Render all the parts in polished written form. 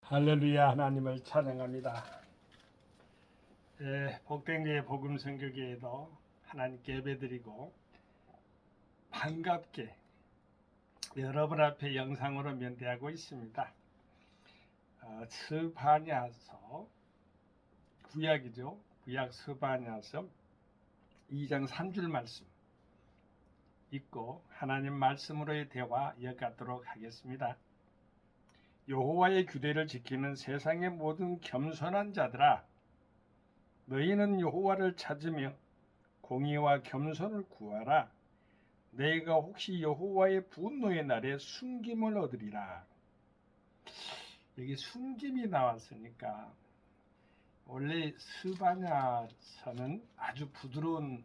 할렐루야. 하나님을 찬양합니다. 복된 교회 복음 선교교회도 하나님께 예배드리고 반갑게 여러분 앞에 영상으로 면대하고 있습니다. 스바냐서 구약이죠. 구약 스바냐서 2장 3절 말씀 읽고 하나님 말씀으로의 대화 이어가도록 하겠습니다. 여호와의 규례를 지키는 세상의 모든 겸손한 자들아, 너희는 여호와를 찾으며 공의와 겸손을 구하라. 너희가 혹시 여호와의 분노의 날에 숨김을 얻으리라. 여기 숨김이 나왔으니까 원래 스바냐서는 아주 부드러운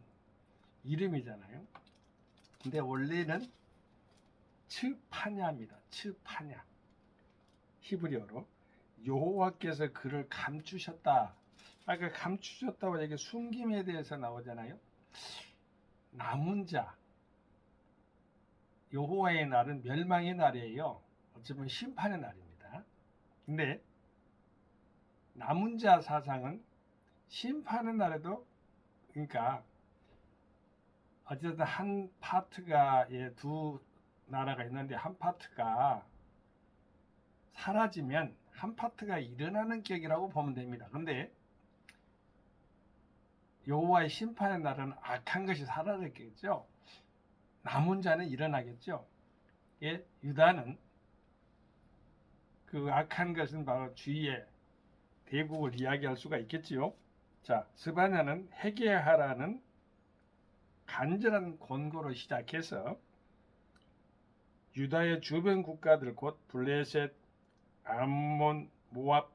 이름이잖아요. 근데 원래는 츠파냐입니다. 츠파냐. 히브리어로 여호와께서 그를 감추셨다. 아까 감추셨다고 여기 숨김에 대해서 나오잖아요. 남은 자, 여호와의 날은 멸망의 날이에요. 어쩌면 심판의 날입니다. 근데 남은 자 사상은 심판의 날에도, 그러니까 어쨌든 한 파트가 두 나라가 있는데 한 파트가 사라지면 한 파트가 일어나는 격이라고 보면 됩니다. 그런데 여호와의 심판의 날은 악한 것이 사라졌겠죠. 남은 자는 일어나겠죠. 유다는 그 악한 것은 바로 주의 대국을 이야기할 수가 있겠지요. 자, 스바냐는 회개하라는 간절한 권고로 시작해서 유다의 주변 국가들 곧 블레셋, 암몬, 모압,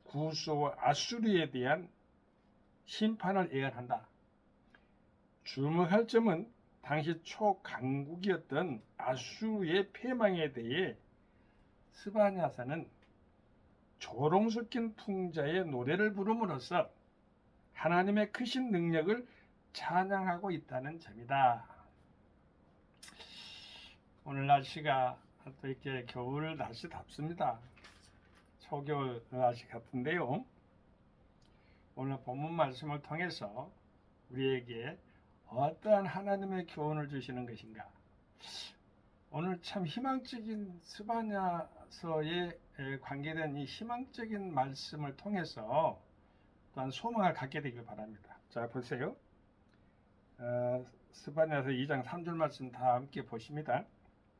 구스와 아수르에 대한 심판을 예언한다. 주목할 점은 당시 초강국이었던 아수르의 패망에 대해 스바냐서는 조롱 섞인 풍자의 노래를 부름으로써 하나님의 크신 능력을 찬양하고 있다는 점이다. 오늘 날씨가 또 이렇게 겨울 날씨답습니다. 초겨울 날씨 같은데요. 오늘 본문 말씀을 통해서 우리에게 어떠한 하나님의 교훈을 주시는 것인가? 오늘 참 희망적인 스바냐서에 관계된 이 희망적인 말씀을 통해서 또한 소망을 갖게 되길 바랍니다. 자, 보세요. 스바냐서 2장 3절 말씀 다 함께 보십니다.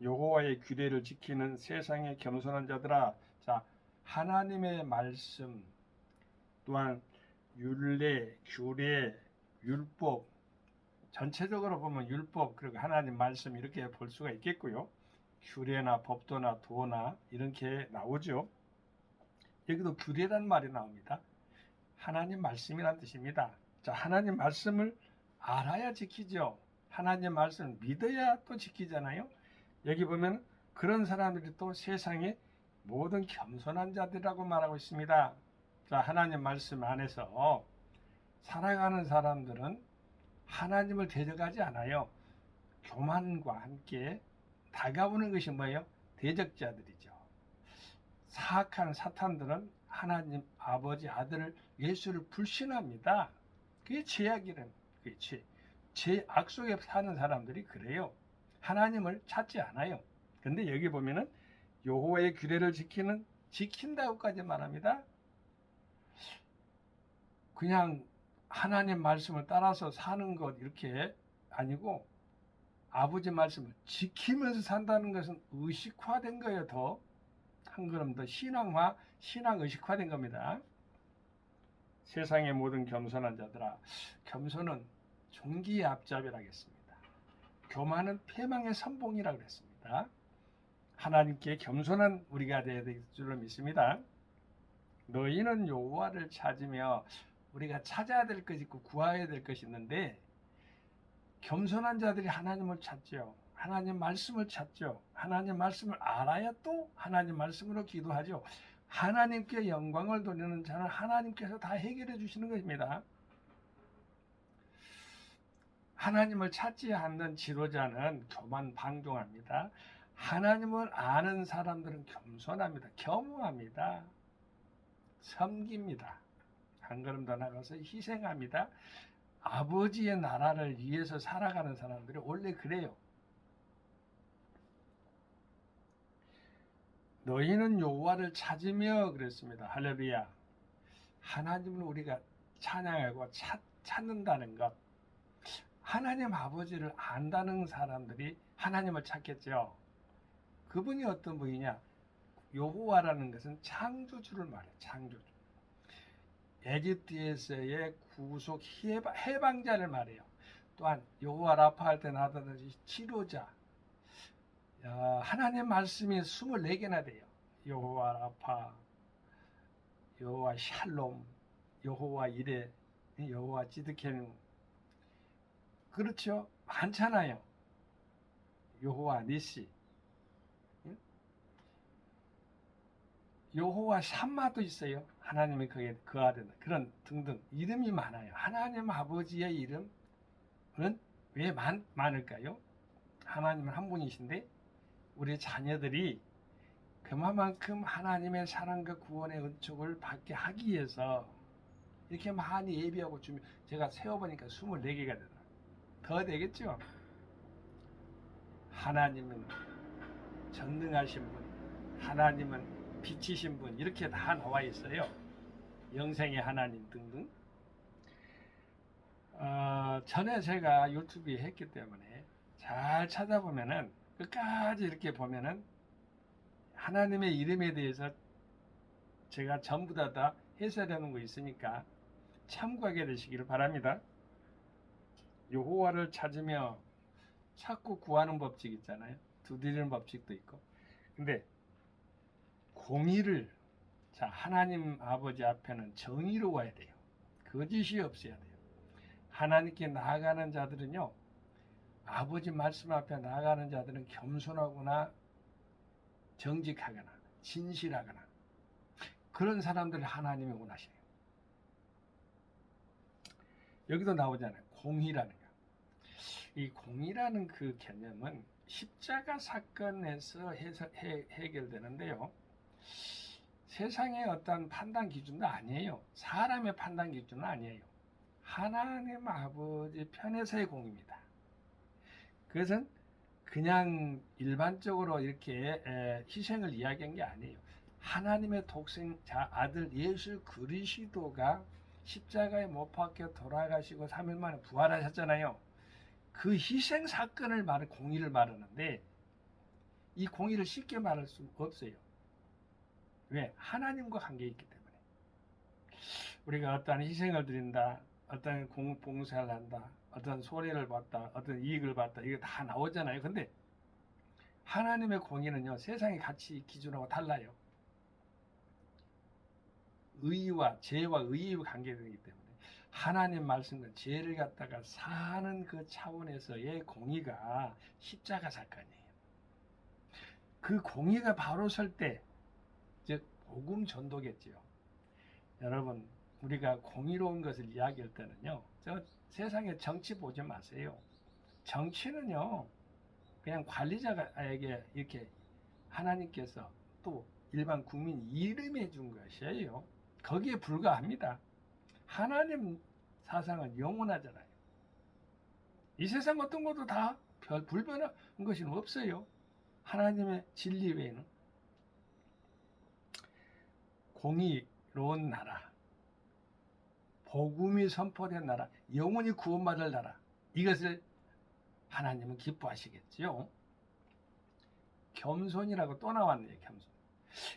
여호와의 규례를 지키는 세상의 겸손한 자들아. 자, 하나님의 말씀, 또한 율례, 규례, 율법, 전체적으로 보면 율법 그리고 하나님 말씀 이렇게 볼 수가 있겠고요. 규례나 법도나 도나 이렇게 나오죠. 여기도 규례란 말이 나옵니다. 하나님 말씀이란 뜻입니다. 자, 하나님 말씀을 알아야 지키죠. 하나님 말씀을 믿어야 또 지키잖아요. 여기 보면 그런 사람들이 또 세상의 모든 겸손한 자들이라고 말하고 있습니다. 자, 하나님 말씀 안에서 살아가는 사람들은 하나님을 대적하지 않아요. 교만과 함께 다가오는 것이 뭐예요? 대적자들이죠. 사악한 사탄들은 하나님 아버지 아들 예수를 불신합니다. 그게 죄악이란, 그게 죄악 속에 사는 사람들이 그래요. 하나님을 찾지 않아요. 근데 여기 보면은 여호와의 규례를 지킨다고까지 말합니다. 그냥 하나님 말씀을 따라서 사는 것 이렇게 아니고 아버지 말씀을 지키면서 산다는 것은 의식화된 거예요. 더 한 걸음 더 신앙 의식화된 겁니다. 세상의 모든 겸손한 자들아. 겸손은 존귀의 앞잡이라겠습니다. 교만은 패망의 선봉이라고 그랬습니다. 하나님께 겸손한 우리가 되어야 될 줄로 믿습니다. 너희는 여호와를 찾으며, 우리가 찾아야 될 것이 있고 구해야 될 것이 있는데, 겸손한 자들이 하나님을 찾죠. 하나님 말씀을 찾죠. 하나님 말씀을 알아야 또 하나님 말씀으로 기도하죠. 하나님께 영광을 돌리는 자는 하나님께서 다 해결해 주시는 것입니다. 하나님을 찾지 않는 지도자는 교만방종합니다. 하나님을 아는 사람들은 겸손합니다. 겸허합니다. 섬깁니다. 한 걸음 더 나가서 희생합니다. 아버지의 나라를 위해서 살아가는 사람들이 원래 그래요. 너희는 여호와를 찾으며 그랬습니다. 할렐루야. 하나님을 우리가 찬양하고 찾는다는 것. 하나님 아버지를 안다는 사람들이 하나님을 찾겠죠. 그분이 어떤 분이냐? 여호와라는 것은 창조주를 말해요. 창조주. 에집트에서의 구속 해방자를 말해요. 또한 여호와 라파 할 때 나타나듯이 치료자. 하나님 말씀이 24개나 돼요. 여호와 라파, 여호와 샬롬, 여호와 이레, 여호와 찌드케누. 그렇죠? 많잖아요. 여호와 니시, 여호와 샴마도 있어요. 하나님이 거기에 거하는 그런 등등 이름이 많아요. 하나님 아버지의 이름은 왜 많을까요? 하나님은 한 분이신데 우리 자녀들이 그만큼 하나님의 사랑과 구원의 은총을 받게 하기 위해서 이렇게 많이 예비하고 제가 세어보니까 24개가 되더라고요. 더 되겠죠? 하나님은 전능하신 분, 하나님은 빛이신 분, 이렇게 다 나와 있어요. 영생의 하나님 등등. 전에 제가 유튜브에 했기 때문에 잘 찾아보면은 끝까지 이렇게 보면은 하나님의 이름에 대해서 제가 전부 다 해설하는 거 있으니까 참고하게 되시기를 바랍니다. 여호와를 찾으며 찾고 구하는 법칙 있잖아요. 두드리는 법칙도 있고. 근데 공의를, 하나님 아버지 앞에는 정의로워야 돼요. 거짓이 없어야 돼요. 하나님께 나아가는 자들은요, 아버지 말씀 앞에 나아가는 자들은 겸손하거나 정직하거나 진실하거나 그런 사람들을 하나님이 원하셔요. 여기도 나오잖아요. 공의라는 거. 이 공의라는 그 개념은 십자가 사건에서 해결되는데요. 세상의 어떤 판단 기준도 아니에요. 사람의 판단 기준은 아니에요. 하나님 아버지 편에서의 공의입니다. 그것은 그냥 일반적으로 이렇게 희생을 이야기한 게 아니에요. 하나님의 독생자 아들 예수 그리스도가 십자가에 못 박혀 돌아가시고 3일 만에 부활하셨잖아요. 그 희생 사건을 공의를 말하는데 이 공의를 쉽게 말할 수 없어요. 왜? 하나님과 관계 있기 때문에. 우리가 어떠한 희생을 드린다, 어떤 봉사를 한다, 어떤 손해를 봤다, 어떤 이익을 봤다, 이거 다 나오잖아요. 근데 하나님의 공의는요, 세상의 가치 기준하고 달라요. 의와 죄와 의의 관계되기 때문에 하나님 말씀은 죄를 갖다가 사는 그 차원에서의 공의가 십자가 사건이에요. 그 공의가 바로 설 때, 즉 복음 전도겠지요. 여러분, 우리가 공의로운 것을 이야기할 때는요, 세상에 정치 보지 마세요. 정치는요, 그냥 관리자에게 이렇게 하나님께서 또 일반 국민 이름해 준 것이에요. 거기에 불과합니다. 하나님 사상은 영원하잖아요. 이 세상 어떤 것도 다 불변한 것이 없어요. 하나님의 진리 외에는. 공의로운 나라, 복음이 선포된 나라, 영원히 구원받을 나라, 이것을 하나님은 기뻐하시겠지요. 겸손이라고 또 나왔네요. 겸손.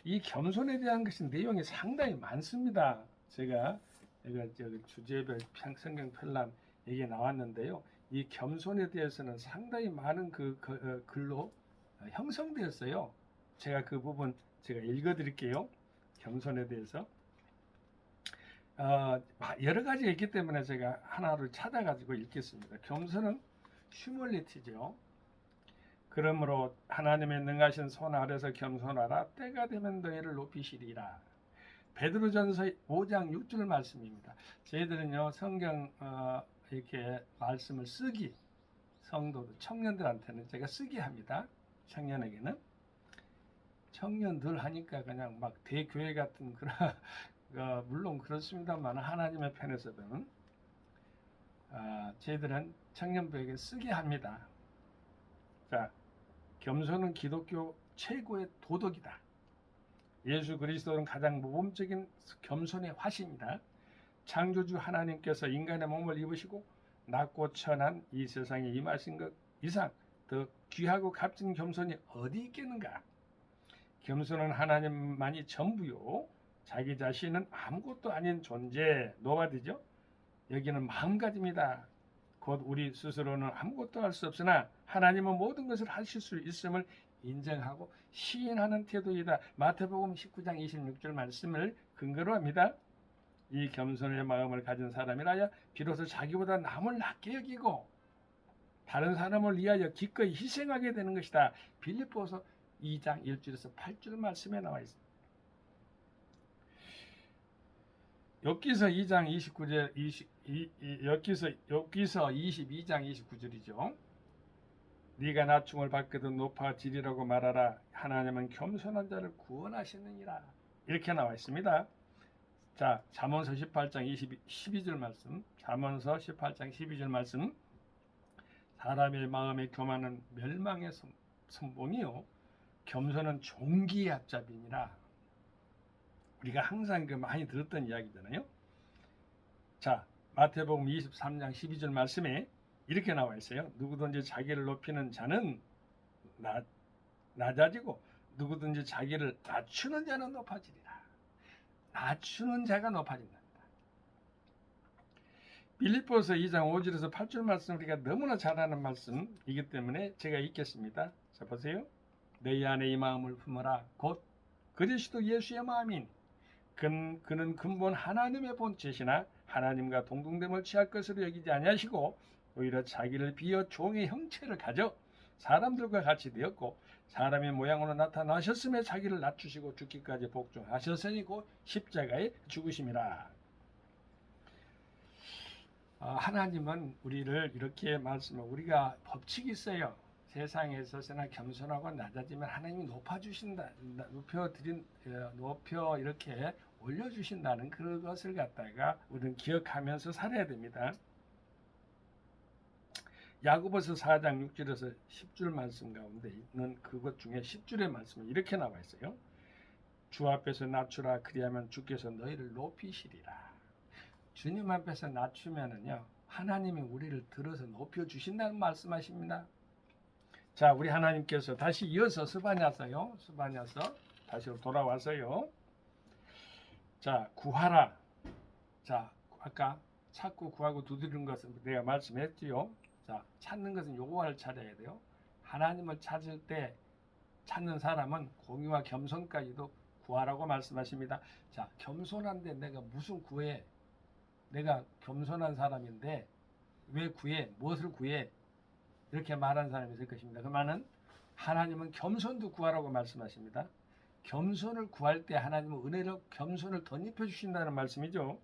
이 겸손에 대한 것이 내용이 상당히 많습니다. 제가 주제별 성경 편람 얘기 나왔는데요. 이 겸손에 대해서는 상당히 많은 글로 형성되었어요. 제가 그 부분 제가 읽어드릴게요. 겸손에 대해서 여러 가지가 있기 때문에 제가 하나를 찾아가지고 읽겠습니다. 겸손은 휴멀리티죠. 그러므로 하나님의 능하신 손 아래서 겸손하라. 때가 되면 너희를 높이시리라. 베드로전서 5장 6절 말씀입니다. 저희들은요 성경 이렇게 말씀을 쓰기, 성도들 청년들한테는 제가 쓰게 합니다. 청년에게는 청년들 하니까 그냥 막 대교회 같은 그런 물론 그렇습니다만 하나님의 편에서는 저희들은 청년부에게 쓰게 합니다. 자, 겸손은 기독교 최고의 도덕이다. 예수 그리스도는 가장 모범적인 겸손의 화신이다. 창조주 하나님께서 인간의 몸을 입으시고 낮고 천한 이 세상에 임하신 것 이상 더 귀하고 값진 겸손이 어디 있겠는가? 겸손은 하나님만이 전부요. 자기 자신은 아무것도 아닌 존재. 노바디죠. 여기는 마음가짐이다. 곧 우리 스스로는 아무것도 할 수 없으나 하나님은 모든 것을 하실 수 있음을 인정하고 시인하는 태도이다. 마태복음 19장 26절 말씀을 근거로 합니다. 이 겸손의 마음을 가진 사람이라야 비로소 자기보다 남을 낮게 여기고 다른 사람을 위하여 기꺼이 희생하게 되는 것이다. 빌립보서 2장 1절에서 8절 말씀에 나와 있습니다. 욥기서 2장 29절, 욥기서 22장 29절이죠. 네가 낮춤을 받거든 높아지리라고 말하라. 하나님은 겸손한 자를 구원하시느니라. 이렇게 나와 있습니다. 자, 잠언서 18장 12절 말씀. 잠언서 18장 12절 말씀. 사람의 마음에 교만은 멸망의 선봉이요 겸손은 종기의 앞잡이니라. 우리가 항상 많이 들었던 이야기잖아요. 자, 마태복음 23장 12절 말씀에 이렇게 나와 있어요. 누구든지 자기를 높이는 자는 낮아지고 누구든지 자기를 낮추는 자는 높아지리라. 낮추는 자가 높아진답니다. 빌립보서 2장 5절에서 8절 말씀 우리가 너무나 잘 아는 말씀이기 때문에 제가 읽겠습니다. 자, 보세요. 너희 안에 이 마음을 품어라. 곧 그리스도 예수의 마음인 그는 근본 하나님의 본체시나 하나님과 동등됨을 취할 것으로 여기지 아니하시고 오히려 자기를 비어 종의 형체를 가져 사람들과 같이 되었고 사람의 모양으로 나타나셨음에 자기를 낮추시고 죽기까지 복종하셨으니 곧 십자가에 죽으심이라. 하나님은 우리를 이렇게 말씀하고 우리가 법칙이 있어요. 세상에 있어서나 겸손하고 낮아지면 하나님이 높아주신다, 높여 이렇게 올려주신다는 그것을 갖다가 우리는 기억하면서 살아야 됩니다. 야고보서 4장 6절에서 10줄 말씀 가운데 있는 그것 중에 10줄의 말씀은 이렇게 나와 있어요. 주 앞에서 낮추라. 그리하면 주께서 너희를 높이시리라. 주님 앞에서 낮추면은요, 하나님이 우리를 들어서 높여주신다는 말씀하십니다. 자, 우리 하나님께서 다시 이어서 스바냐서요. 스바냐서 다시 돌아와서요. 자, 구하라. 자, 아까 찾고 구하고 두드리는 것은 내가 말씀했지요. 자, 찾는 것은 여호와를 찾아야 돼요. 하나님을 찾을 때 찾는 사람은 공의와 겸손까지도 구하라고 말씀하십니다. 자, 겸손한데 내가 무슨 구해? 내가 겸손한 사람인데 왜 구해? 무엇을 구해? 이렇게 말하는 사람이 있을 것입니다. 그 말은 하나님은 겸손도 구하라고 말씀하십니다. 겸손을 구할 때 하나님은 은혜로 겸손을 덧입혀 주신다는 말씀이죠.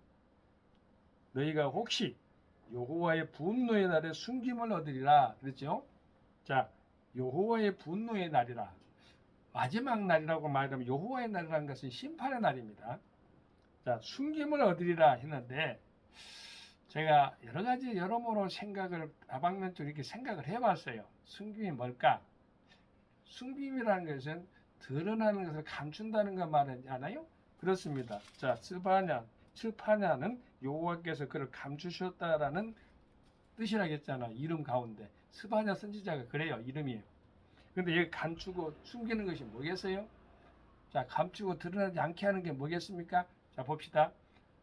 너희가 혹시 여호와의 분노의 날에 숨김을 얻으리라 그랬죠. 자, 여호와의 분노의 날이라. 마지막 날이라고 말하면 여호와의 날이라는 것은 심판의 날입니다. 자, 숨김을 얻으리라 했는데 제가 여러 가지 여러모로 생각을 다방면적으로 이렇게 생각을 해봤어요. 숨김이 뭘까? 숨김이라는 것은 드러나는 것을 감춘다는 거 말하지 않아요? 그렇습니다. 자, 스파냐는 여호와께서 그를 감추셨다라는 뜻이라겠잖아. 이름 가운데 스바냐 선지자가 그래요. 이름이에요. 근데 여기 감추고 숨기는 것이 뭐겠어요? 자, 감추고 드러나지 않게 하는 게 뭐겠습니까? 자, 봅시다.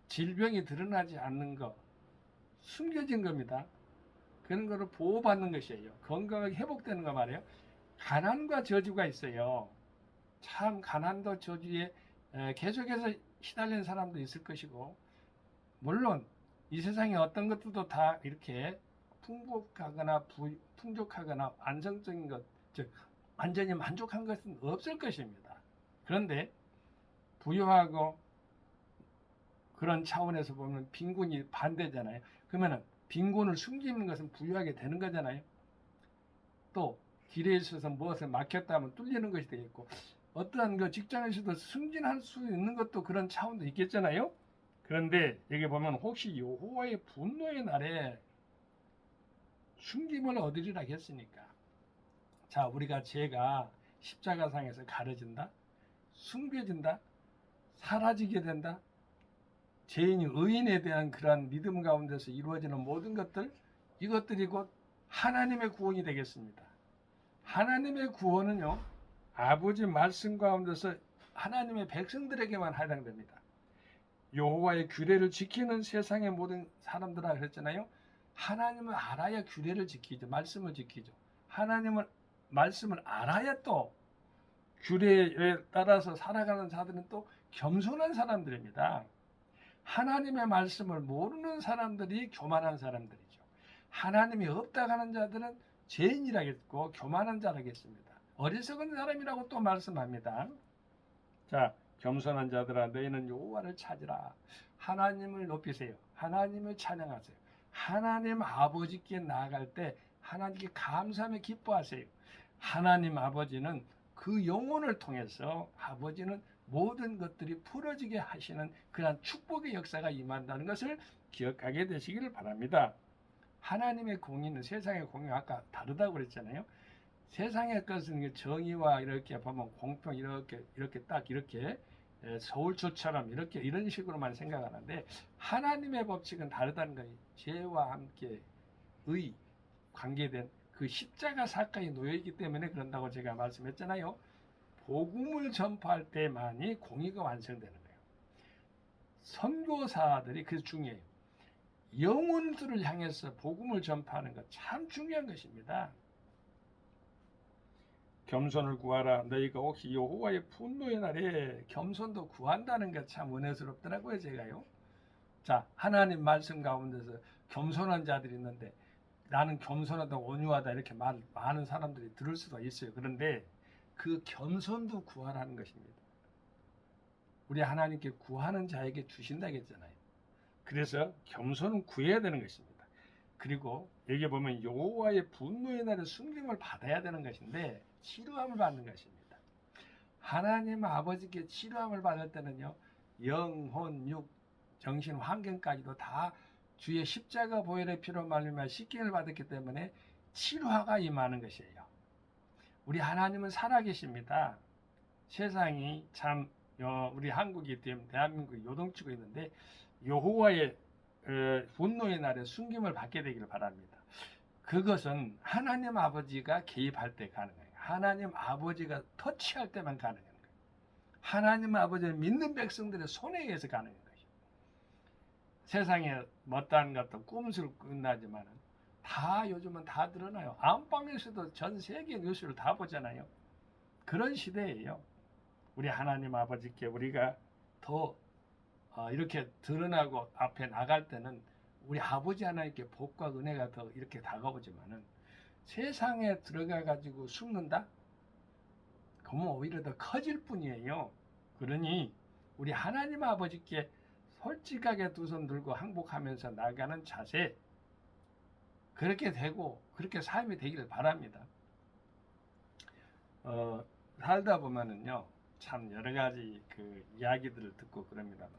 질병이 드러나지 않는 거, 숨겨진 겁니다. 그런 거를 보호받는 것이에요. 건강하게 회복되는 거 말이에요. 가난과 저주가 있어요. 참 가난도 저주에 계속해서 시달리는 사람도 있을 것이고, 물론 이 세상에 어떤 것들도 다 이렇게 풍족하거나 안정적인 것, 즉 완전히 만족한 것은 없을 것입니다. 그런데 부유하고 그런 차원에서 보면 빈곤이 반대잖아요. 그러면은 빈곤을 숨기는 것은 부유하게 되는 거잖아요. 또 길에 있어서 무엇을 막혔다 하면 뚫리는 것이 되겠고, 어떠한 그 직장에서도 승진할 수 있는 것도 그런 차원도 있겠잖아요. 그런데 여기 보면 혹시 여호와의 분노의 날에 숨김을 얻으리라 했으니까, 자, 우리가 죄가 십자가상에서 가려진다, 숨겨진다, 사라지게 된다, 죄인이 의인에 대한 그러한 믿음 가운데서 이루어지는 모든 것들, 이것들이 곧 하나님의 구원이 되겠습니다. 하나님의 구원은요, 아버지 말씀 가운데서 하나님의 백성들에게만 해당됩니다. 여호와의 규례를 지키는 세상의 모든 사람들아 그랬잖아요. 하나님을 알아야 규례를 지키죠. 말씀을 지키죠. 하나님을 말씀을 알아야 또 규례에 따라서 살아가는 자들은 또 겸손한 사람들입니다. 하나님의 말씀을 모르는 사람들이 교만한 사람들이죠. 하나님이 없다고 하는 자들은 죄인이라겠고 교만한 자라겠습니다. 어리석은 사람이라고 또 말씀합니다. 자, 겸손한 자들아 너희는 여호와를 찾으라. 하나님을 높이세요. 하나님을 찬양하세요. 하나님 아버지께 나아갈 때 하나님께 감사하며 기뻐하세요. 하나님 아버지는 그 영혼을 통해서 아버지는 모든 것들이 풀어지게 하시는 그러한 축복의 역사가 임한다는 것을 기억하게 되시기를 바랍니다. 하나님의 공의는 세상의 공의와 아까 다르다고 그랬잖아요. 세상의 것은 정의와 이렇게 보면 공평 이렇게 딱 이렇게 서울초처럼 이렇게 이런 식으로만 생각하는데 하나님의 법칙은 다르다는 거예요. 죄와 함께 의 관계된 그 십자가 사건이 놓여 있기 때문에 그런다고 제가 말씀했잖아요. 복음을 전파할 때만이 공의가 완성되는 거예요. 선교사들이 그래서 중요해요. 영혼들을 향해서 복음을 전파하는 것 참 중요한 것입니다. 겸손을 구하라. 너희가 혹시 여호와의 분노의 날에 겸손도 구한다는 것 참 은혜스럽더라고요, 제가요. 자, 하나님 말씀 가운데서 겸손한 자들이 있는데 나는 겸손하다, 온유하다 이렇게 많은 사람들이 들을 수가 있어요. 그런데 그 겸손도 구하라는 것입니다. 우리 하나님께 구하는 자에게 주신다고 했잖아요. 그래서 겸손은 구해야 되는 것입니다. 그리고 여기 보면 여호와의 분노의 날에 순종을 받아야 되는 것인데 치료함을 받는 것입니다. 하나님 아버지께 치료함을 받을 때는요, 영혼, 육, 정신, 환경까지도 다 주의 십자가 보혈의 피로 말미암아 씻김을 받았기 때문에 치료가 임하는 것이에요. 우리 하나님은 살아계십니다. 세상이 참 우리 한국이 대한민국이 요동치고 있는데 여호와의 분노의 날에 숨김을 받게 되기를 바랍니다. 그것은 하나님 아버지가 개입할 때 가능해요. 하나님 아버지가 터치할 때만 가능한 거예요. 하나님 아버지를 믿는 백성들의 손에 의해서 가능한 거예요. 세상에 못다한 것도 꼼수로 끝나지만 다 요즘은 다 드러나요. 안방에서도 전 세계 뉴스를 다 보잖아요. 그런 시대예요. 우리 하나님 아버지께 우리가 더 이렇게 드러나고 앞에 나갈 때는 우리 아버지 하나님께 복과 은혜가 더 이렇게 다가오지만은 세상에 들어가 가지고 숨는다? 그러면 오히려 더 커질 뿐이에요. 그러니 우리 하나님 아버지께 솔직하게 두 손 들고 항복하면서 나가는 자세, 그렇게 되고 그렇게 삶이 되기를 바랍니다. 살다 보면은요, 참 여러 가지 그 이야기들을 듣고 그럽니다만,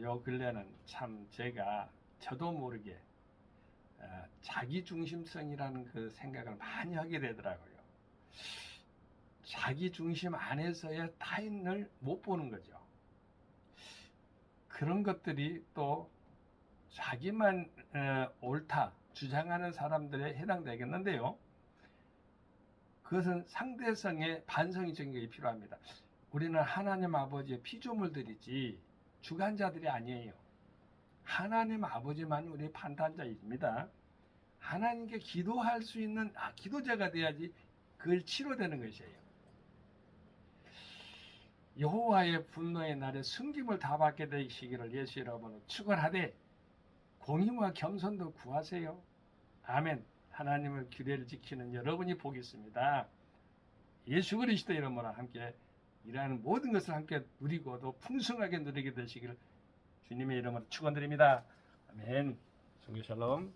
요 근래는 참 제가 저도 모르게 자기 중심성이라는 그 생각을 많이 하게 되더라고요. 자기 중심 안에서의 타인을 못 보는 거죠. 그런 것들이 또 자기만 옳다 주장하는 사람들에 해당되겠는데요. 그것은 상대성의 반성이적인 게 필요합니다. 우리는 하나님 아버지의 피조물들이지 주관자들이 아니에요. 하나님 아버지만이 우리의 판단자입니다. 하나님께 기도할 수 있는 기도자가 돼야지 그걸 치료되는 것이에요. 여호와의 분노의 날에 숨김을 다 받게 되시기를 예수 이름으로 축원하되 공의와 겸손도 구하세요. 아멘. 하나님의 규례를 지키는 여러분이 복이 있습니다. 예수 그리스도 이름으로 함께 일하는 모든 것을 함께 누리고 또 풍성하게 누리게 되시기를 주님의 이름으로 축원드립니다. 아멘. 성교 샬롬.